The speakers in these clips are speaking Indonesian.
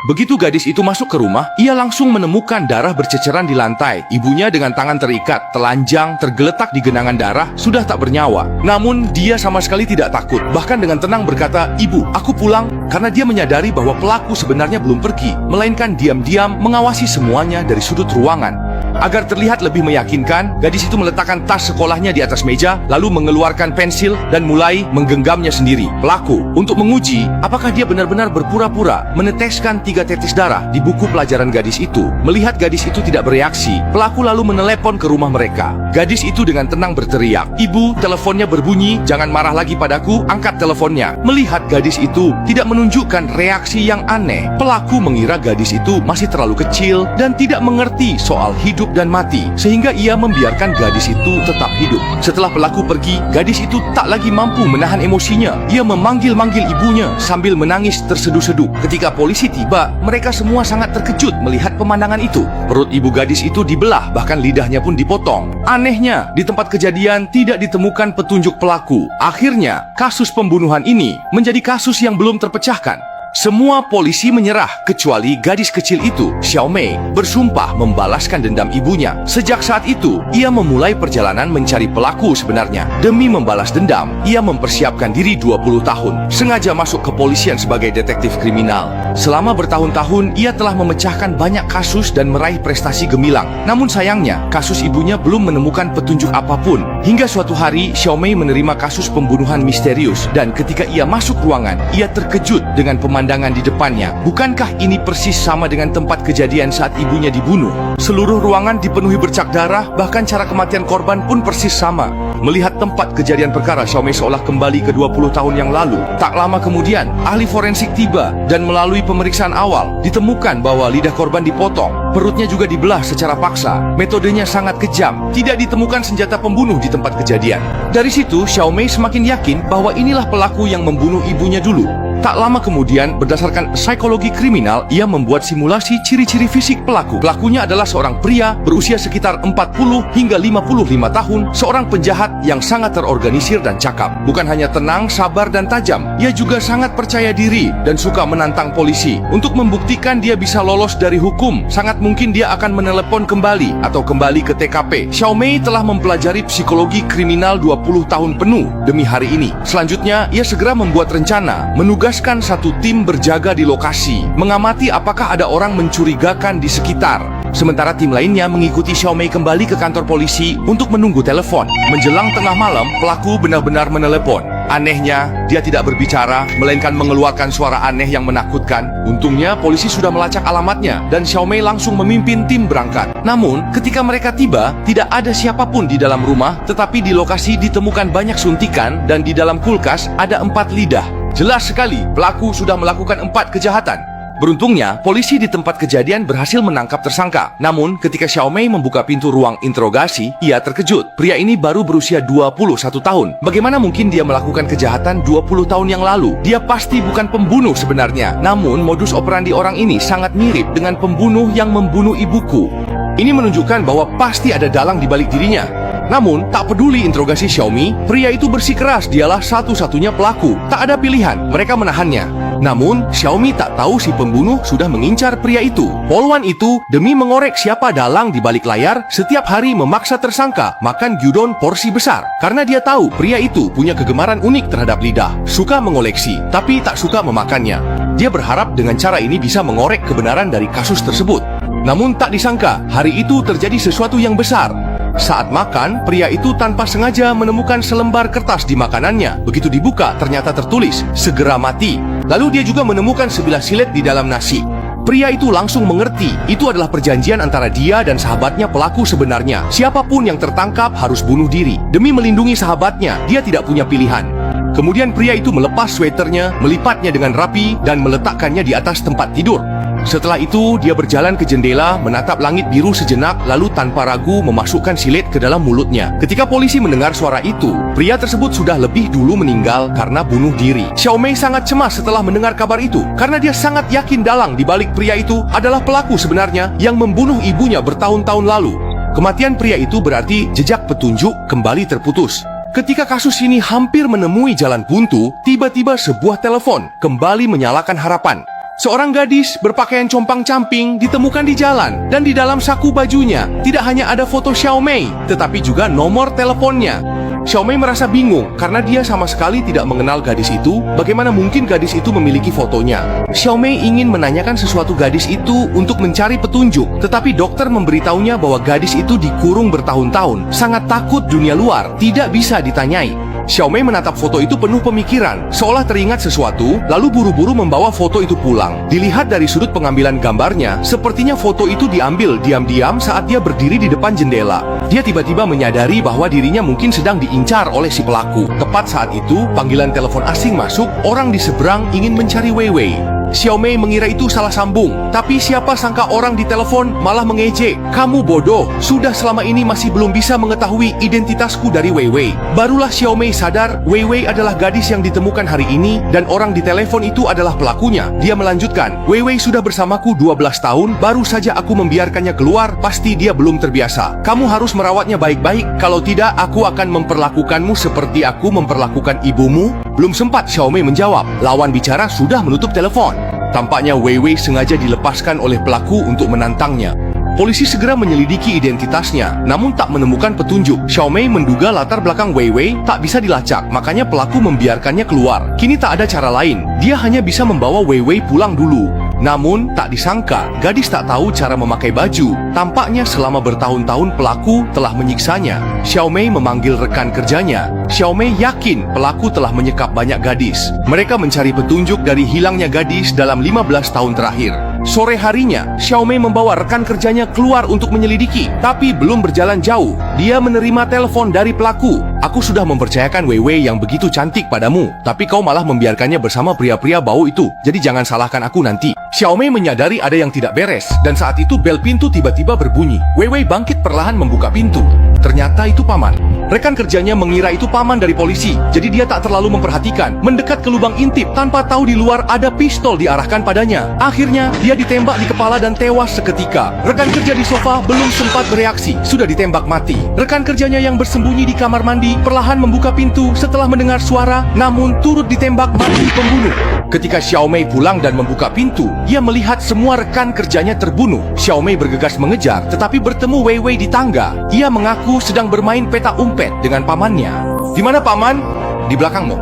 Begitu gadis itu masuk ke rumah, ia langsung menemukan darah berceceran di lantai. Ibunya dengan tangan terikat, telanjang, tergeletak di genangan darah, sudah tak bernyawa. Namun, dia sama sekali tidak takut. Bahkan dengan tenang berkata, "Ibu, aku pulang," karena dia menyadari bahwa pelaku sebenarnya belum pergi, melainkan diam-diam mengawasi semuanya dari sudut ruangan. Agar terlihat lebih meyakinkan, gadis itu meletakkan tas sekolahnya di atas meja, lalu mengeluarkan pensil dan mulai menggenggamnya sendiri. Pelaku, untuk menguji apakah dia benar-benar berpura-pura meneteskan 3 tetes darah di buku pelajaran gadis itu. Melihat gadis itu tidak bereaksi, pelaku lalu menelepon ke rumah mereka. Gadis itu dengan tenang berteriak, "Ibu, teleponnya berbunyi, jangan marah lagi padaku, angkat teleponnya." Melihat gadis itu tidak menunjukkan reaksi yang aneh, pelaku mengira gadis itu masih terlalu kecil dan tidak mengerti soal hidup dan mati, sehingga ia membiarkan gadis itu tetap hidup. Setelah pelaku pergi, gadis itu tak lagi mampu menahan emosinya. Ia memanggil-manggil ibunya sambil menangis terseduh-seduh. Ketika polisi tiba, mereka semua sangat terkejut melihat pemandangan itu. Perut ibu gadis itu dibelah, bahkan lidahnya pun dipotong. Anehnya, di tempat kejadian tidak ditemukan petunjuk pelaku. Akhirnya, kasus pembunuhan ini menjadi kasus yang belum terpecahkan. Semua polisi menyerah kecuali gadis kecil itu. Xiao Mei bersumpah membalaskan dendam ibunya. Sejak saat itu, ia memulai perjalanan mencari pelaku sebenarnya. Demi membalas dendam, ia mempersiapkan diri 20 tahun, sengaja masuk ke kepolisian sebagai detektif kriminal. Selama bertahun-tahun, ia telah memecahkan banyak kasus dan meraih prestasi gemilang. Namun sayangnya, kasus ibunya belum menemukan petunjuk apapun. Hingga suatu hari, Xiao Mei menerima kasus pembunuhan misterius, dan ketika ia masuk ruangan, ia terkejut dengan pemandangan di depannya. Bukankah ini persis sama dengan tempat kejadian saat ibunya dibunuh? Seluruh ruangan dipenuhi bercak darah, bahkan cara kematian korban pun persis sama. Melihat tempat kejadian perkara, Xiao Mei seolah kembali ke 20 tahun yang lalu. Tak lama kemudian, ahli forensik tiba dan melalui pemeriksaan awal, ditemukan bahwa lidah korban dipotong, perutnya juga dibelah secara paksa. Metodenya sangat kejam, tidak ditemukan senjata pembunuh di tempat kejadian. Dari situ, Xiao Mei semakin yakin bahwa inilah pelaku yang membunuh ibunya dulu. Tak lama kemudian, berdasarkan psikologi kriminal, ia membuat simulasi ciri-ciri fisik pelaku. Pelakunya adalah seorang pria berusia sekitar 40 hingga 55 tahun, seorang penjahat yang sangat terorganisir dan cakap. Bukan hanya tenang, sabar, dan tajam, ia juga sangat percaya diri dan suka menantang polisi. Untuk membuktikan dia bisa lolos dari hukum, sangat mungkin dia akan menelepon kembali atau kembali ke TKP. Xiao Mei telah mempelajari psikologi kriminal 20 tahun penuh demi hari ini. Selanjutnya, ia segera membuat rencana, menugaskan satu tim berjaga di lokasi, mengamati apakah ada orang mencurigakan di sekitar. Sementara tim lainnya mengikuti Xiao Mei kembali ke kantor polisi untuk menunggu telepon. Menjelang tengah malam, pelaku benar-benar menelepon. Anehnya, dia tidak berbicara, melainkan mengeluarkan suara aneh yang menakutkan. Untungnya, polisi sudah melacak alamatnya, dan Xiao Mei langsung memimpin tim berangkat. Namun, ketika mereka tiba, tidak ada siapapun di dalam rumah, tetapi di lokasi ditemukan banyak suntikan, dan di dalam kulkas ada 4 lidah. Jelas sekali, pelaku sudah melakukan 4 kejahatan. Beruntungnya, polisi di tempat kejadian berhasil menangkap tersangka. Namun, ketika Xiao Mei membuka pintu ruang interogasi, ia terkejut. Pria ini baru berusia 21 tahun. Bagaimana mungkin dia melakukan kejahatan 20 tahun yang lalu? Dia pasti bukan pembunuh sebenarnya. Namun, modus operandi orang ini sangat mirip dengan pembunuh yang membunuh ibuku. Ini menunjukkan bahwa pasti ada dalang di balik dirinya. Namun, tak peduli interogasi Xiaomi, pria itu bersikeras dialah satu-satunya pelaku. Tak ada pilihan, mereka menahannya. Namun, Xiaomi tak tahu si pembunuh sudah mengincar pria itu. Polwan itu, demi mengorek siapa dalang di balik layar, setiap hari memaksa tersangka makan gyudon porsi besar. Karena dia tahu pria itu punya kegemaran unik terhadap lidah, suka mengoleksi, tapi tak suka memakannya. Dia berharap dengan cara ini bisa mengorek kebenaran dari kasus tersebut. Namun tak disangka, hari itu terjadi sesuatu yang besar. Saat makan, pria itu tanpa sengaja menemukan selembar kertas di makanannya. Begitu dibuka, ternyata tertulis, "Segera mati." Lalu dia juga menemukan sebilah silet di dalam nasi. Pria itu langsung mengerti, itu adalah perjanjian antara dia dan sahabatnya pelaku sebenarnya. Siapapun yang tertangkap harus bunuh diri. Demi melindungi sahabatnya, dia tidak punya pilihan. Kemudian pria itu melepas sweaternya, melipatnya dengan rapi, dan meletakkannya di atas tempat tidur. Setelah itu, dia berjalan ke jendela, menatap langit biru sejenak, lalu tanpa ragu memasukkan silet ke dalam mulutnya. Ketika polisi mendengar suara itu, pria tersebut sudah lebih dulu meninggal karena bunuh diri. Xiao Mei sangat cemas setelah mendengar kabar itu, karena dia sangat yakin dalang di balik pria itu adalah pelaku sebenarnya yang membunuh ibunya bertahun-tahun lalu. Kematian pria itu berarti jejak petunjuk kembali terputus. Ketika kasus ini hampir menemui jalan buntu, tiba-tiba sebuah telepon kembali menyalakan harapan. Seorang gadis berpakaian compang-camping ditemukan di jalan, dan di dalam saku bajunya tidak hanya ada foto Xiaomei, tetapi juga nomor teleponnya. Xiaomei merasa bingung karena dia sama sekali tidak mengenal gadis itu. Bagaimana mungkin gadis itu memiliki fotonya? Xiaomei ingin menanyakan sesuatu gadis itu untuk mencari petunjuk, tetapi dokter memberitahunya bahwa gadis itu dikurung bertahun-tahun, sangat takut dunia luar, tidak bisa ditanyai. Xiaomei menatap foto itu penuh pemikiran, seolah teringat sesuatu, lalu buru-buru membawa foto itu pulang. Dilihat dari sudut pengambilan gambarnya, sepertinya foto itu diambil diam-diam saat dia berdiri di depan jendela. Dia tiba-tiba menyadari bahwa dirinya mungkin sedang diincar oleh si pelaku. Tepat saat itu, panggilan telepon asing masuk, orang di seberang ingin mencari Wei Wei. Xiaomei mengira itu salah sambung, tapi siapa sangka orang di telepon malah mengejek. "Kamu bodoh, sudah selama ini masih belum bisa mengetahui identitasku dari Wei Wei." Barulah Xiaomei sadar Wei Wei adalah gadis yang ditemukan hari ini dan orang di telepon itu adalah pelakunya. Dia melanjutkan, "Wei Wei sudah bersamaku 12 tahun, baru saja aku membiarkannya keluar, pasti dia belum terbiasa. Kamu harus merawatnya baik-baik, kalau tidak aku akan memperlakukanmu seperti aku memperlakukan ibumu." Belum sempat Xiaomei menjawab, lawan bicara sudah menutup telepon. Tampaknya Wei Wei sengaja dilepaskan oleh pelaku untuk menantangnya. Polisi segera menyelidiki identitasnya, namun tak menemukan petunjuk. Xiaomei menduga latar belakang Wei Wei tak bisa dilacak, makanya pelaku membiarkannya keluar. Kini tak ada cara lain, dia hanya bisa membawa Wei Wei pulang dulu. Namun, tak disangka, gadis tak tahu cara memakai baju. Tampaknya selama bertahun-tahun pelaku telah menyiksanya. Xiaomei memanggil rekan kerjanya. Xiaomei yakin pelaku telah menyekap banyak gadis. Mereka mencari petunjuk dari hilangnya gadis dalam 15 tahun terakhir. Sore harinya, Xiaomei membawa rekan kerjanya keluar untuk menyelidiki. Tapi belum berjalan jauh, dia menerima telepon dari pelaku. "Aku sudah mempercayakan Wei Wei yang begitu cantik padamu, tapi kau malah membiarkannya bersama pria-pria bau itu. Jadi jangan salahkan aku nanti." Xiaomei menyadari ada yang tidak beres, dan saat itu bel pintu tiba-tiba berbunyi. Wei Wei bangkit perlahan membuka pintu. Ternyata itu paman. Rekan kerjanya mengira itu paman dari polisi, jadi dia tak terlalu memperhatikan. Mendekat ke lubang intip tanpa tahu di luar ada pistol diarahkan padanya. Akhirnya, dia ditembak di kepala dan tewas seketika. Rekan kerja di sofa belum sempat bereaksi, sudah ditembak mati. Rekan kerjanya yang bersembunyi di kamar mandi perlahan membuka pintu setelah mendengar suara, namun turut ditembak mati pembunuh. Ketika Xiaomei pulang dan membuka pintu, ia melihat semua rekan kerjanya terbunuh. Xiaomei bergegas mengejar, tetapi bertemu Wei Wei di tangga. Ia mengaku sedang bermain peta umpet dengan pamannya. "Di mana paman?" "Di belakangmu."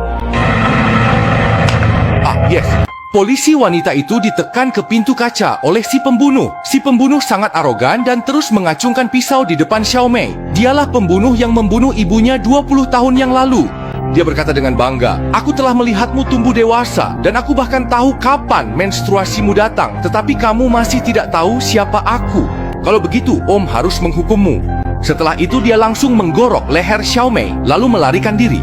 "Ah, yes." Polisi wanita itu ditekan ke pintu kaca oleh si pembunuh. Si pembunuh sangat arogan dan terus mengacungkan pisau di depan Xiaomei. Dialah pembunuh yang membunuh ibunya 20 tahun yang lalu. Dia berkata dengan bangga, "Aku telah melihatmu tumbuh dewasa, dan aku bahkan tahu kapan menstruasimu datang, tetapi kamu masih tidak tahu siapa aku. Kalau begitu, Om harus menghukummu." Setelah itu dia langsung menggorok leher Xiaomei, lalu melarikan diri.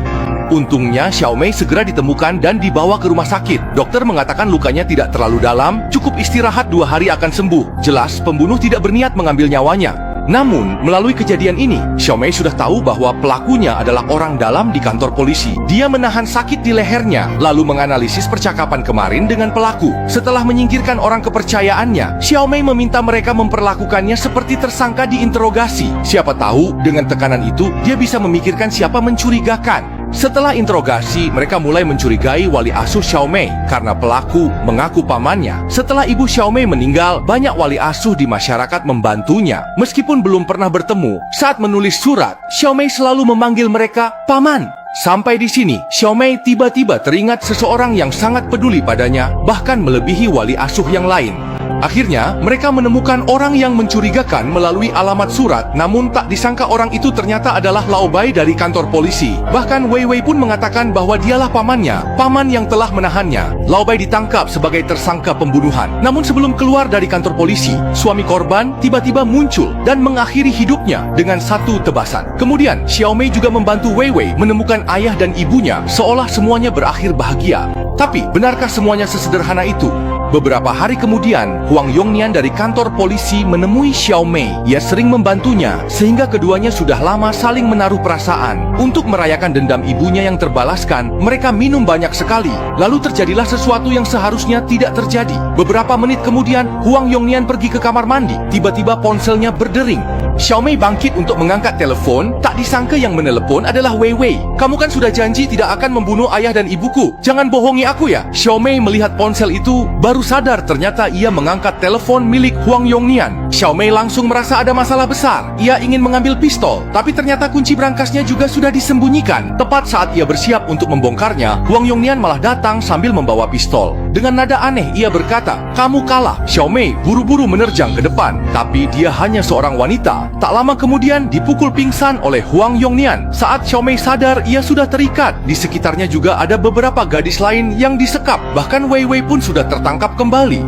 Untungnya Xiaomei segera ditemukan dan dibawa ke rumah sakit. Dokter mengatakan lukanya tidak terlalu dalam, cukup istirahat 2 hari akan sembuh. Jelas pembunuh tidak berniat mengambil nyawanya. Namun, melalui kejadian ini, Xiaomei sudah tahu bahwa pelakunya adalah orang dalam di kantor polisi. Dia menahan sakit di lehernya, lalu menganalisis percakapan kemarin dengan pelaku. Setelah menyingkirkan orang kepercayaannya, Xiaomei meminta mereka memperlakukannya seperti tersangka diinterogasi. Siapa tahu, dengan tekanan itu, dia bisa memikirkan siapa mencurigakan. Setelah interogasi, mereka mulai mencurigai wali asuh Xiaomei karena pelaku mengaku pamannya. Setelah ibu Xiaomei meninggal, banyak wali asuh di masyarakat membantunya. Meskipun belum pernah bertemu, saat menulis surat, Xiaomei selalu memanggil mereka paman. Sampai di sini, Xiaomei tiba-tiba teringat seseorang yang sangat peduli padanya, bahkan melebihi wali asuh yang lain. Akhirnya, mereka menemukan orang yang mencurigakan melalui alamat surat, namun tak disangka orang itu ternyata adalah Lao Bai dari kantor polisi. Bahkan Wei Wei pun mengatakan bahwa dialah pamannya, paman yang telah menahannya. Lao Bai ditangkap sebagai tersangka pembunuhan. Namun sebelum keluar dari kantor polisi, suami korban tiba-tiba muncul dan mengakhiri hidupnya dengan satu tebasan. Kemudian, Xiaomei juga membantu Wei Wei menemukan ayah dan ibunya, seolah semuanya berakhir bahagia. Tapi, benarkah semuanya sesederhana itu? Beberapa hari kemudian, Huang Yongnian dari kantor polisi menemui Xiaomei. Ia sering membantunya, sehingga keduanya sudah lama saling menaruh perasaan. Untuk merayakan dendam ibunya yang terbalaskan, mereka minum banyak sekali. Lalu terjadilah sesuatu yang seharusnya tidak terjadi. Beberapa menit kemudian, Huang Yongnian pergi ke kamar mandi. Tiba-tiba ponselnya berdering. Xiao Mei bangkit untuk mengangkat telepon. Tak disangka yang menelepon adalah Wei Wei. "Kamu kan sudah janji tidak akan membunuh ayah dan ibuku. Jangan bohongi aku ya." Xiao Mei melihat ponsel itu, baru sadar ternyata ia mengangkat telepon milik Huang Yongnian. Xiao Mei langsung merasa ada masalah besar. Ia ingin mengambil pistol, tapi ternyata kunci berangkasnya juga sudah disembunyikan. Tepat saat ia bersiap untuk membongkarnya, Huang Yongnian malah datang sambil membawa pistol. Dengan nada aneh ia berkata, "Kamu kalah." Xiao Mei buru-buru menerjang ke depan, tapi dia hanya seorang wanita. Tak lama kemudian dipukul pingsan oleh Huang Yongnian. Saat Xiao Mei sadar, ia sudah terikat. Di sekitarnya juga ada beberapa gadis lain yang disekap. Bahkan Wei Wei pun sudah tertangkap kembali.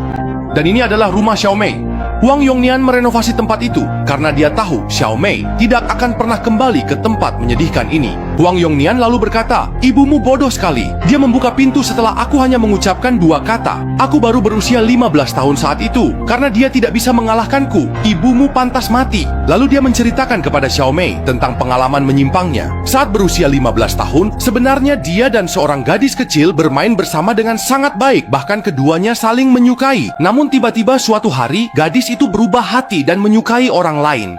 Dan ini adalah rumah Xiao Mei. Huang Yongnian merenovasi tempat itu karena dia tahu Xiao Mei tidak akan pernah kembali ke tempat menyedihkan ini. Huang Yongnian lalu berkata, "Ibumu bodoh sekali. Dia membuka pintu setelah aku hanya mengucapkan 2 kata. Aku baru berusia 15 tahun saat itu. Karena dia tidak bisa mengalahkanku, ibumu pantas mati." Lalu dia menceritakan kepada Xiao Mei tentang pengalaman menyimpangnya. Saat berusia 15 tahun, sebenarnya dia dan seorang gadis kecil bermain bersama dengan sangat baik. Bahkan keduanya saling menyukai. Namun tiba-tiba suatu hari, gadis itu berubah hati dan menyukai orang lain.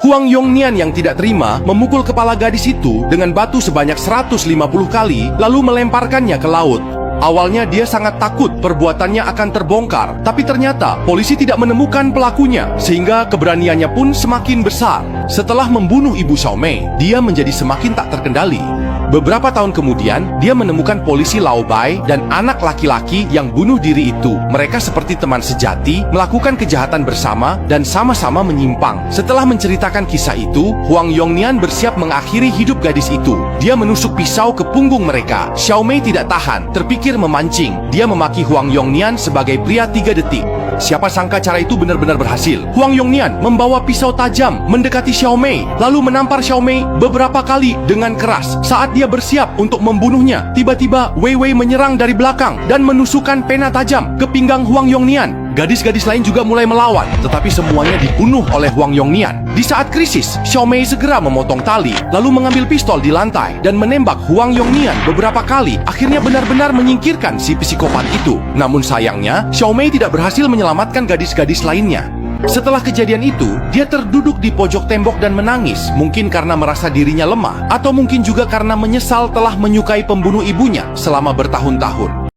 Huang Yongnian yang tidak terima memukul kepala gadis itu dengan batu sebanyak 150 kali, lalu melemparkannya ke laut. Awalnya dia sangat takut perbuatannya akan terbongkar, tapi ternyata polisi tidak menemukan pelakunya, sehingga keberaniannya pun semakin besar. Setelah membunuh ibu Xiao Mei, dia menjadi semakin tak terkendali. Beberapa tahun kemudian, dia menemukan polisi Lao Bai dan anak laki-laki yang bunuh diri itu. Mereka seperti teman sejati, melakukan kejahatan bersama, dan sama-sama menyimpang. Setelah menceritakan kisah itu, Huang Yongnian bersiap mengakhiri hidup gadis itu. Dia menusuk pisau ke punggung mereka. Xiao Mei tidak tahan, terpikir memancing. Dia memaki Huang Yongnian sebagai pria 3 detik. Siapa sangka cara itu benar-benar berhasil. Huang Yongnian membawa pisau tajam mendekati Xiao Mei, lalu menampar Xiao Mei beberapa kali dengan keras. Saat dia bersiap untuk membunuhnya, tiba-tiba Wei Wei menyerang dari belakang dan menusukkan pena tajam ke pinggang Huang Yongnian. Gadis-gadis lain juga mulai melawan, tetapi semuanya dibunuh oleh Huang Yongnian. Di saat krisis, Xiao Mei segera memotong tali, lalu mengambil pistol di lantai dan menembak Huang Yongnian beberapa kali. Akhirnya benar-benar menyingkirkan si psikopat itu. Namun sayangnya, Xiao Mei tidak berhasil menyelamatkan gadis-gadis lainnya. Setelah kejadian itu, dia terduduk di pojok tembok dan menangis, mungkin karena merasa dirinya lemah, atau mungkin juga karena menyesal telah menyukai pembunuh ibunya selama bertahun-tahun.